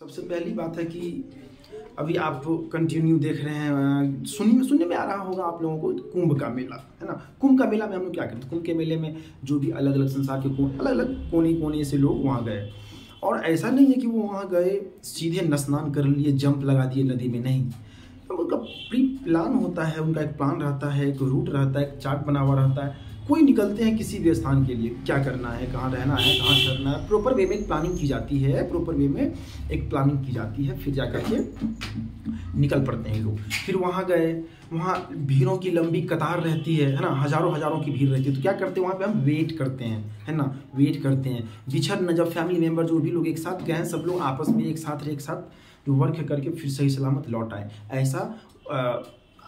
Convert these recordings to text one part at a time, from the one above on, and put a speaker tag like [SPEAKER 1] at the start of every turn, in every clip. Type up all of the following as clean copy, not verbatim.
[SPEAKER 1] सबसे पहली बात है कि अभी आप कंटिन्यू देख रहे हैं, सुनने में आ रहा होगा आप लोगों को कुंभ का मेला, है ना। कुंभ का मेला में हम लोग क्या करते हैं, कुंभ के मेले में जो भी अलग अलग संसार के अलग अलग कोने कोने से लोग वहाँ गए। और ऐसा नहीं है कि वो वहाँ गए सीधे स्नान कर लिए, जंप लगा दिए नदी में, नहीं। उनका प्री प्लान होता है, उनका एक प्लान रहता है, एक रूट रहता है, एक चार्ट बना हुआ रहता है। कोई निकलते हैं किसी भी स्थान के लिए, क्या करना है, कहाँ रहना है, कहाँ करना है, प्रॉपर वे में एक प्लानिंग की जाती है, प्रॉपर वे में एक प्लानिंग की जाती है। फिर जाकर के निकल पड़ते हैं लोग। फिर वहाँ गए, वहाँ भीड़ों की लंबी कतार रहती है ना, हजारों हजारों की भीड़ रहती है। तो क्या करते हैं वहाँ पे हम वेट करते हैं, है ना, वेट करते हैं। बिछड़ जब फैमिली मेम्बर जो भी लोग एक साथ गए हैं, सब लोग आपस में एक साथ जो वर्क करके फिर सही सलामत लौट आए, ऐसा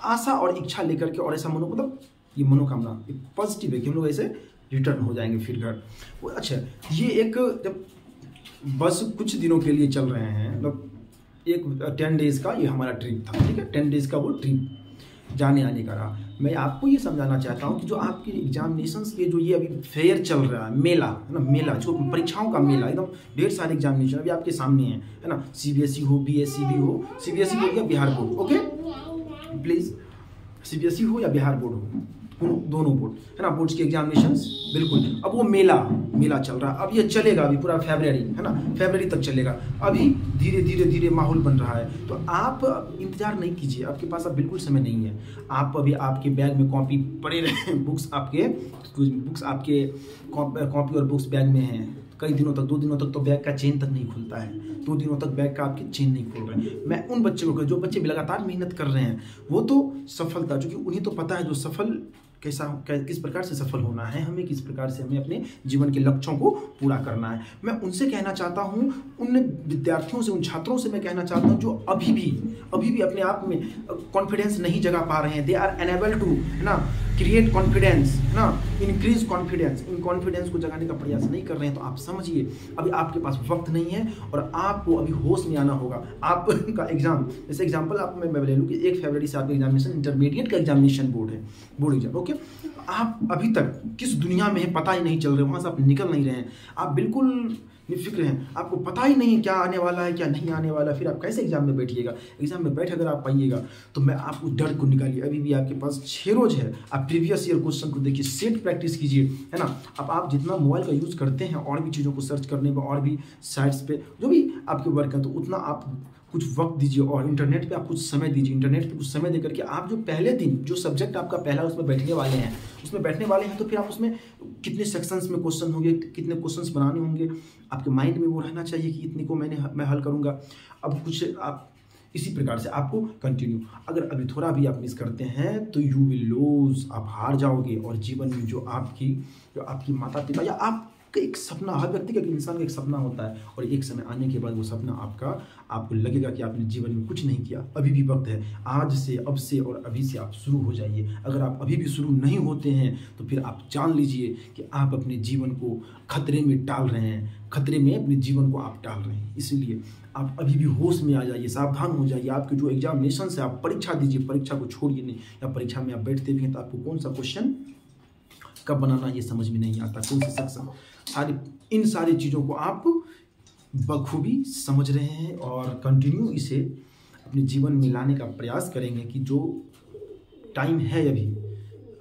[SPEAKER 1] आशा और इच्छा लेकर के, और ऐसा मतलब ये मनोकामना एक पॉजिटिव है कि हम लोग ऐसे रिटर्न हो जाएंगे फिर घर। अच्छा, ये एक जब बस कुछ दिनों के लिए चल रहे हैं, मतलब एक 10 डेज का ये हमारा ट्रिप था, ठीक है। 10 डेज का वो ट्रिप जाने आने का रहा। मैं आपको ये समझाना चाहता हूँ कि जो आपके एग्जामिनेशंस के जो ये अभी फेयर चल रहा है, मेला है ना, मेला जो परीक्षाओं का मेला, एकदम ढेर सारे एग्जामिनेशन अभी आपके सामने है ना। CBSE हो, BSEB हो, CBSE बोर्ड या Bihar board, okay please, CBSE हो या बिहार बोर्ड हो, दोनों बोर्ड है ना, बोर्ड्स के एग्जामिनेशंस बिल्कुल। अब वो मेला चल रहा है, अब ये चलेगा अभी पूरा फरवरी, है ना, फरवरी तक चलेगा। अभी धीरे धीरे माहौल बन रहा है, तो आप इंतजार नहीं कीजिए, आपके पास अब बिल्कुल समय नहीं है। आप अभी आपके बैग में कॉपी पड़े रहे, बुक्स आपके कॉपी और बुक्स बैग में हैं कई दिनों तक, 2 दिनों तक तो बैग का चेन तक नहीं खुलता है, 2 दिनों तक बैग का आपके चेन नहीं खुल रहे हैं। मैं उन बच्चों को, जो बच्चे भी लगातार मेहनत कर रहे हैं, वो तो सफलता, क्योंकि उन्हें तो पता है जो सफल किस प्रकार से सफल होना है, हमें किस प्रकार से हमें अपने जीवन के लक्ष्यों को पूरा करना है। मैं उनसे कहना चाहता हूँ, उन विद्यार्थियों से, उन छात्रों से मैं कहना चाहता हूँ जो अभी भी अपने आप में कॉन्फिडेंस नहीं जगा पा रहे हैं। दे आर अनेबल टू, है ना, क्रिएट कॉन्फिडेंस, है ना, इंक्रीज कॉन्फिडेंस। इन कॉन्फिडेंस को जगाने का प्रयास नहीं कर रहे हैं, तो आप समझिए अभी आपके पास वक्त नहीं है और आपको अभी होश में आना होगा। आपका एग्जाम, जैसे एग्जाम्पल आप मैं ले लूँ कि 1 फरवरी से आपका एग्जामिनेशन, इंटरमीडिएट का एग्जामिनेशन बोर्ड एग्जाम, ओके। आप अभी तक किस दुनिया में है पता ही नहीं चल रहे, वहाँ से आप निकल नहीं रहे हैं, आप बिल्कुल निफिक्र हैं, आपको पता ही नहीं है क्या आने वाला है क्या नहीं आने वाला। फिर आप कैसे एग्जाम में बैठिएगा? एग्जाम में बैठ अगर आप पाइएगा तो मैं आप उस डर को निकालिए। अभी भी आपके पास 6 रोज है, आप प्रीवियस ईयर क्वेश्चन को देखिए, सेट प्रैक्टिस कीजिए, है ना। अब आप जितना मोबाइल का यूज़ करते हैं और भी चीज़ों को सर्च करने में, और भी साइट्स पे जो भी आपके वर्क है, तो उतना आप कुछ वक्त दीजिए और इंटरनेट पे आप कुछ समय दीजिए। इंटरनेट पे कुछ समय देकर के आप जो पहले दिन जो सब्जेक्ट आपका पहला उसमें बैठने वाले हैं, तो फिर आप उसमें कितने सेक्शंस में क्वेश्चन होंगे, कितने क्वेश्चंस बनाने होंगे, आपके माइंड में वो रहना चाहिए कि इतने को मैं हल करूँगा। अब कुछ आप इसी प्रकार से आपको कंटिन्यू, अगर अभी थोड़ा भी आप मिस करते हैं तो यू विल लूज, आप हार जाओगे। और जीवन में जो आपकी माता पिता या आपका एक सपना, हर व्यक्ति का, एक इंसान का एक सपना होता है, और एक समय आने के बाद वो सपना आपको लगेगा कि आपने जीवन में कुछ नहीं किया। अभी भी वक्त है, आज से, अब से और अभी से आप शुरू हो जाइए। अगर आप अभी भी शुरू नहीं होते हैं तो फिर आप जान लीजिए कि आप अपने जीवन को खतरे में डाल रहे हैं, खतरे में अपने जीवन को आप डाल रहे हैं। इसीलिए आप अभी भी होश में आ जाइए, सावधान हो जाइए। आपके जो एग्जामिनेशन है, आप परीक्षा दीजिए, परीक्षा को छोड़िए नहीं। या परीक्षा में आप बैठते भी हैं तो आपको कौन सा क्वेश्चन कब बनाना ये समझ में नहीं आता, कौन से सेक्शन, इन सारी चीज़ों को आप बखूबी समझ रहे हैं और कंटिन्यू इसे अपने जीवन में लाने का प्रयास करेंगे कि जो टाइम है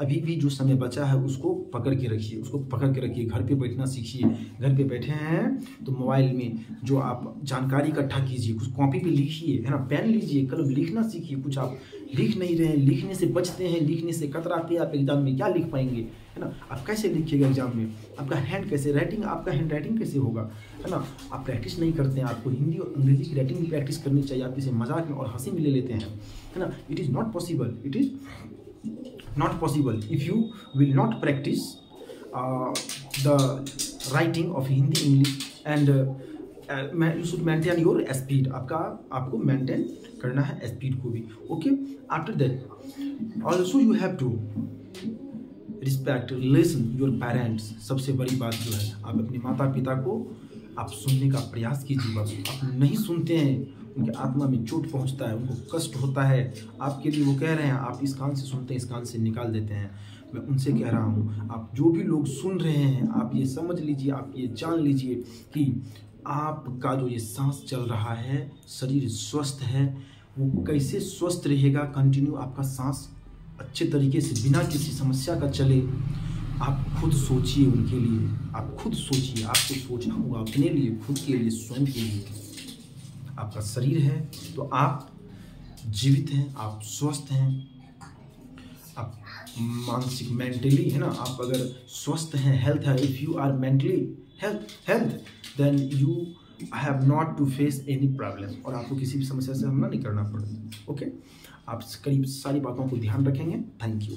[SPEAKER 1] अभी भी जो समय बचा है उसको पकड़ के रखिए। घर पे बैठना सीखिए। घर पे बैठे हैं तो मोबाइल में जो आप जानकारी इकट्ठा कीजिए, कुछ कॉपी पे लिखिए, है ना, पेन लीजिए, कलम, लिखना सीखिए। कुछ आप लिख नहीं रहे हैं, लिखने से बचते हैं, लिखने से कतराते हैं, आप एग्जाम में क्या लिख पाएंगे, है ना। आप कैसे लिखिएगा एग्जाम में? आपका हैंड कैसे, राइटिंग, आपका हैंड राइटिंग कैसे होगा, है ना। आप प्रैक्टिस नहीं करते हैं। आपको हिंदी और अंग्रेजी की राइटिंग भी प्रैक्टिस करनी चाहिए। आप इसे मजाक में और हंसी में ले लेते हैं, है ना। It is not possible if you will not practice the writing of Hindi, English, and you should maintain your speed. आपको maintain करना है speed को भी, okay. After that also you have to respect, listen your parents. सबसे बड़ी बात जो है, आप अपने माता पिता को आप सुनने का प्रयास कीजिए। बस आप नहीं सुनते हैं, उनके आत्मा में चोट पहुंचता है, उनको कष्ट होता है। आपके लिए वो कह रहे हैं, आप इस कान से सुनते हैं, इस कान से निकाल देते हैं। मैं उनसे कह रहा हूँ, आप जो भी लोग सुन रहे हैं, आप ये समझ लीजिए, आप ये जान लीजिए कि आपका जो ये सांस चल रहा है, शरीर स्वस्थ है, वो कैसे स्वस्थ रहेगा, कंटिन्यू आपका सांस अच्छे तरीके से बिना किसी समस्या का चले। आप खुद सोचिए उनके लिए, आप खुद सोचिए, आपको सोचना होगा अपने लिए, खुद के लिए, स्वयं के लिए। आपका शरीर है तो आप जीवित हैं, आप स्वस्थ हैं, आप मानसिक मेंटली है ना, आप अगर स्वस्थ हैं, हेल्थ है, if you are mentally health then you have not to face any problem, और आपको किसी भी समस्या से सामना नहीं करना पड़ता। ओके, आप करीब सारी बातों को ध्यान रखेंगे। Thank you.